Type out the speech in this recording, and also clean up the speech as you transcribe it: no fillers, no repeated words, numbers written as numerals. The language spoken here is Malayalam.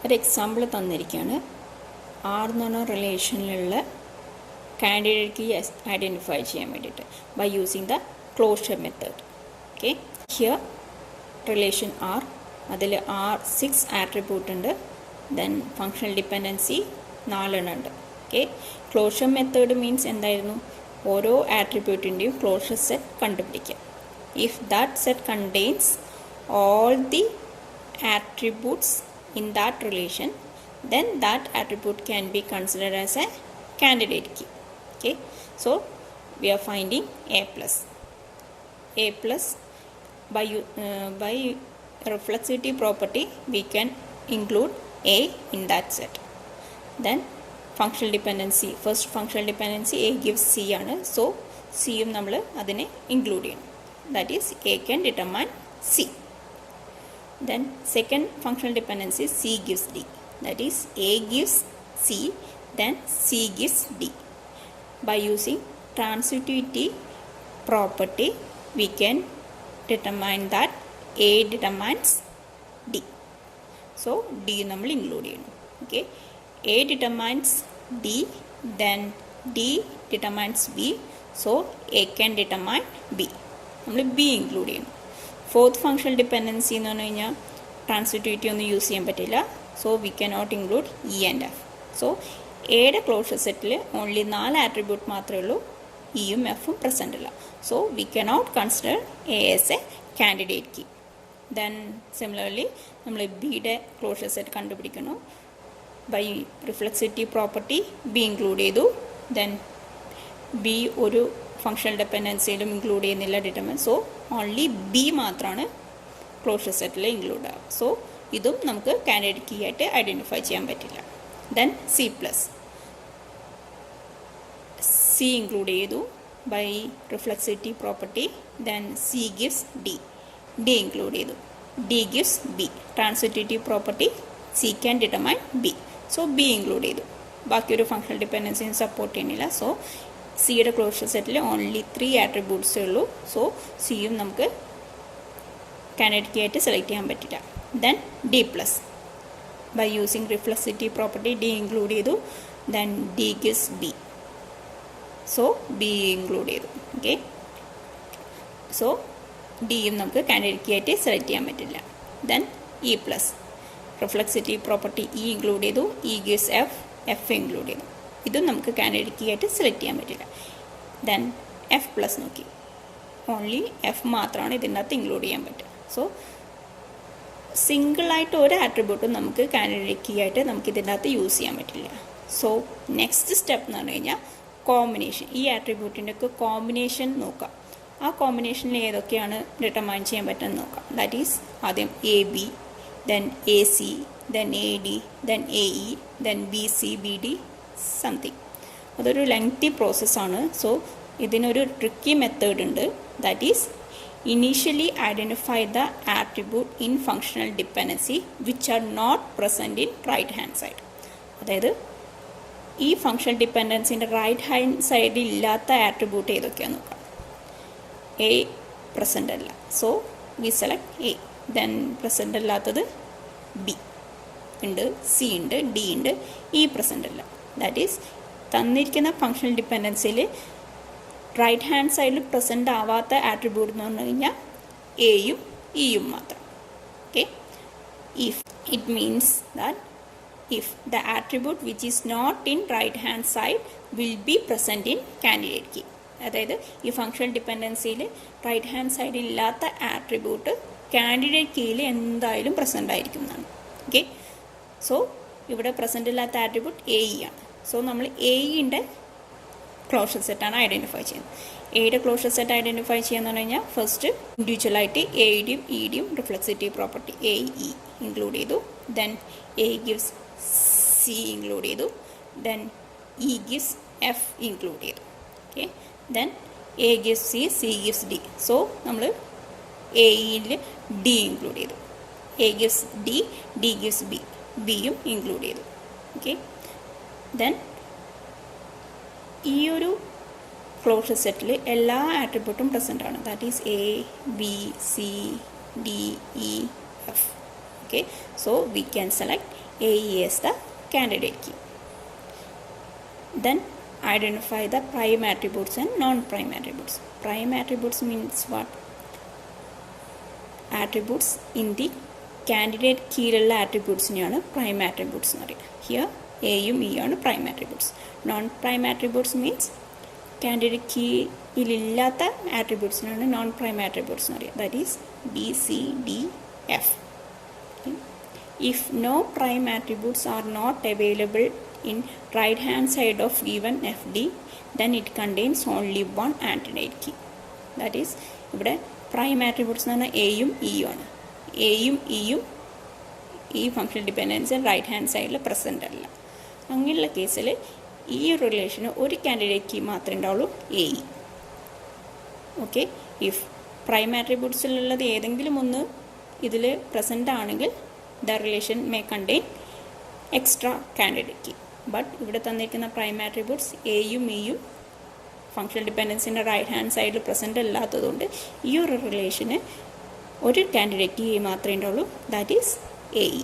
ഒരു എക്സാമ്പിൾ തന്നിരിക്കുകയാണ്. ആർ എന്ന് പറഞ്ഞ റിലേഷനിലുള്ള കാൻഡിഡേറ്റ് കീ ഐഡൻറ്റിഫൈ ചെയ്യാൻ വേണ്ടിയിട്ട് by using the closure method. Okay, here relation R, അതിൽ ആർ 6 ആട്രിബ്യൂട്ട് ഉണ്ട്. ദെൻ ഫങ്ഷണൽ ഡിപ്പെൻഡൻസി 4 ഉണ്ട്. ഓക്കെ, ക്ലോഷർ മെത്തേഡ് മീൻസ് എന്തായിരുന്നു? ഓരോ ആട്രിബ്യൂട്ടിൻ്റെയും ക്ലോഷർ സെറ്റ് കണ്ടുപിടിക്കുക. If that set contains all the attributes in that relation, then that attribute can be considered as a candidate key. Okay, so we are finding a plus by reflexivity property we can include a in that set. Then functional dependency, first functional dependency a gives c ആണ്. so c യും നമ്മൾ അതിനെ include ചെയ്യണം. that is a can determine c. Then second functional dependency c gives d, that is a gives c, then c gives d. By using transitivity property we can determine that a determines d. So d നമ്മൾ include ചെയ്യണം. Okay, a determines d, then d determines b, so a can determine b. നമ്മൾ b include ചെയ്യണം. ഫോർത്ത് ഫങ്ഷണൽ ഡിപ്പെൻഡൻസി എന്ന് പറഞ്ഞു കഴിഞ്ഞാൽ ട്രാൻസിറ്റിവിറ്റി ഒന്നും യൂസ് ചെയ്യാൻ പറ്റില്ല. So we cannot include E and F. So എയുടെ ക്ലോഷർ സെറ്റിൽ ഓൺലി 4 ആട്രിബ്യൂട്ട് മാത്രമേ ഉള്ളൂ, ഇയും എഫും പ്രസൻ്റ് അല്ല. So we cannot consider A as a candidate key. Then similarly നമ്മൾ ബിയുടെ ക്ലോഷർ സെറ്റ് കണ്ടുപിടിക്കുന്നു. By reflexivity property B include ചെയ്തു. ദെൻ ബി ഒരു ഫങ്ഷണൽ ഡിപ്പെൻഡൻസിയിലും ഇൻക്ലൂഡ് ചെയ്യുന്നില്ല ഡിറ്റർമിൻ. സോ ഓൺലി ബി മാത്രമാണ് ക്ലോഷർ സെറ്റിൽ ഇൻക്ലൂഡ് ആവുക. സോ ഇതും നമുക്ക് കാൻഡിഡേറ്റ് കീ ആയിട്ട് ഐഡൻറ്റിഫൈ ചെയ്യാൻ പറ്റില്ല. Then C plus, C include ചെയ്തു by reflexivity property. Then C gives D, D include ചെയ്തു, D gives B. Transitivity property C can determine B. So B include ചെയ്തു. ബാക്കിയൊരു ഫങ്ഷണൽ ഡിപ്പെൻഡൻസിയും സപ്പോർട്ട് ചെയ്യുന്നില്ല. സോ സിയുടെ ക്ലോഷർ സെറ്റിൽ ഓൺലി 3 ആട്രിബ്യൂട്ട്സേ ഉള്ളൂ. സോ സിയും നമുക്ക് കാൻഡിഡേറ്റ് കീ ആയിട്ട് സെലക്ട് ചെയ്യാൻ പറ്റില്ല. Then D plus, by using reflexivity property D include ചെയ്തു. Then D gives B, so B include ചെയ്തു. ഓക്കെ, സോ ഡിയും നമുക്ക് കാൻഡിഡേറ്റ് കീ ആയിട്ട് സെലക്ട് ചെയ്യാൻ പറ്റില്ല. Then E plus, reflexivity property E include ചെയ്തു, E gives F, F include ചെയ്തു. ഇതും നമുക്ക് കാൻഡിഡേറ്റ് കീ ആയിട്ട് സെലക്ട് ചെയ്യാൻ പറ്റില്ല. ദെൻ എഫ് പ്ലസ് നോക്കി, ഓൺലി എഫ് മാത്രമാണ് ഇതിൻ്റെ അകത്ത് ഇൻക്ലൂഡ് ചെയ്യാൻ പറ്റുക. സോ സിംഗിളായിട്ട് ഒരു ആട്രിബ്യൂട്ടും നമുക്ക് കാൻഡിഡേറ്റ് കീ ആയിട്ട് നമുക്ക് ഇതിൻ്റെ അകത്ത് യൂസ് ചെയ്യാൻ പറ്റില്ല. സോ നെക്സ്റ്റ് സ്റ്റെപ്പ് എന്ന് പറഞ്ഞു കഴിഞ്ഞാൽ കോമ്പിനേഷൻ, ഈ ആട്രിബ്യൂട്ടിൻ്റെ ഒക്കെ കോമ്പിനേഷൻ നോക്കാം. ആ കോമ്പിനേഷനിൽ ഏതൊക്കെയാണ് ഡിറ്റർമൈൻ ചെയ്യാൻ പറ്റുന്നത് നോക്കാം. ദാറ്റ് ഈസ് ആദ്യം A B, then A C, then A D, then A E, then B C, B D something. അതൊരു ലെങ്തി പ്രോസസ്സാണ്. സോ ഇതിനൊരു ട്രിക്കി മെത്തേഡ് ഉണ്ട്. That is initially identify the attribute in functional dependency which are not present in right hand side. അതായത് ഈ ഫങ്ഷണൽ ഡിപ്പെൻഡൻസിൻ്റെ റൈറ്റ് ഹാൻഡ് സൈഡിൽ ഇല്ലാത്ത ആട്രിബ്യൂട്ട് ഏതൊക്കെയാണെന്ന് നോക്കാം. എ പ്രസൻ്റ് അല്ല, so we select A. Then present അല്ലാത്തത് ബി ഉണ്ട്, സി ഉണ്ട്, ഡി ഉണ്ട്, ഇ പ്രസൻ്റ് അല്ല. ദാറ്റ് ഈസ് തന്നിരിക്കുന്ന ഫങ്ഷണൽ ഡിപ്പെൻഡൻസിയിൽ റൈറ്റ് ഹാൻഡ് സൈഡിൽ പ്രസൻ്റ് ആവാത്ത ആട്രിബ്യൂട്ട് എന്ന് പറഞ്ഞു കഴിഞ്ഞാൽ എയും ഇയും മാത്രം. Okay, if it means that if the attribute which is not in right hand side will be present in candidate key. അതായത് ഈ ഫങ്ഷണൽ ഡിപ്പെൻഡൻസിയിൽ റൈറ്റ് ഹാൻഡ് സൈഡിൽ ഇല്ലാത്ത ആട്രിബ്യൂട്ട് കാൻഡിഡേറ്റ് കീയിൽ എന്തായാലും പ്രസൻ്റ് ആയിരിക്കും എന്നാണ്. ഓക്കെ, സോ ഇവിടെ പ്രസൻ്റ് ഇല്ലാത്ത ആട്രിബ്യൂട്ട് എ ഇ ആണ്. സോ നമ്മൾ എ ഇൻ്റെ ക്ലോഷർ സെറ്റാണ് ഐഡൻറ്റിഫൈ ചെയ്യുന്നത്. എയുടെ ക്ലോഷർ സെറ്റ് ഐഡൻറ്റിഫൈ ചെയ്യാന്ന് പറഞ്ഞു കഴിഞ്ഞാൽ ഫസ്റ്റ് ഇൻഡിവിജ്വലായിട്ട് എയുടെയും ഇയുടെയും reflexivity property A E include ചെയ്തു. Then A gives C include ചെയ്തു. Then E gives F include ചെയ്തു. Okay, then A gives C, C gives D. So നമ്മൾ എ ഇയിൽ ഡി ഇൻക്ലൂഡ് ചെയ്തു. A gives D, D gives B, ബിയും ഇൻക്ലൂഡ് ചെയ്തു. ഓക്കെ, ദെൻ ഈ ഒരു ക്ലോഷർ സെറ്റിൽ എല്ലാ ആട്രിബ്യൂട്ടും പ്രസൻ്റ് ആണ്. That is A B C D, E, F. Okay, so we can select AE as the candidate key. Then identify the prime attributes and non-prime attributes. Prime attributes means what? Attributes in the candidate keyയിലുള്ള attributesനെയാണ് prime attributes എന്ന് പറയുക. Here എയും ഇ ആണ് prime attributes. Non-prime attributes means candidate keyയിലില്ലാത്ത attributesനാണ് non-prime attributes എന്ന് പറയുക. That is B, C, D, F. Okay. If no prime attributes are not available in right hand side of given FD, then it contains only one candidate key. That is, ഇവിടെ prime attributes എന്ന് പറഞ്ഞാൽ എയും ഇയും ആണ്. എയും ഇയും ഈ ഫങ്ഷണൽ ഡിപ്പെൻഡൻസി റൈറ്റ് ഹാൻഡ് സൈഡിൽ പ്രസൻ്റ് അല്ല. അങ്ങനെയുള്ള കേസിൽ ഈ റിലേഷന് ഒരു കാൻഡിഡേറ്റ് കീ മാത്രമേ ഉണ്ടാവുള്ളൂ, A E. Okay, if prime ആട്രിബ്യൂട്ട്സിലുള്ളത് ഏതെങ്കിലും ഒന്ന് ഇതിൽ പ്രസൻ്റ് ആണെങ്കിൽ the relation may contain extra candidate key. But ഇവിടെ തന്നിരിക്കുന്ന പ്രൈം ആട്രിബ്യൂട്ട്സ് എയും ഇയും ഫങ്ഷണൽ ഡിപ്പെൻഡൻസിൻ്റെ റൈറ്റ് ഹാൻഡ് സൈഡിൽ പ്രസൻ്റ് അല്ലാത്തതുകൊണ്ട് ഈ ഒരു റിലേഷന് ഒരു കാൻഡിഡേറ്റ് കീ മാത്രമേ ഉണ്ടാവുള്ളൂ, ദാറ്റ് ഈസ് എ ഇ.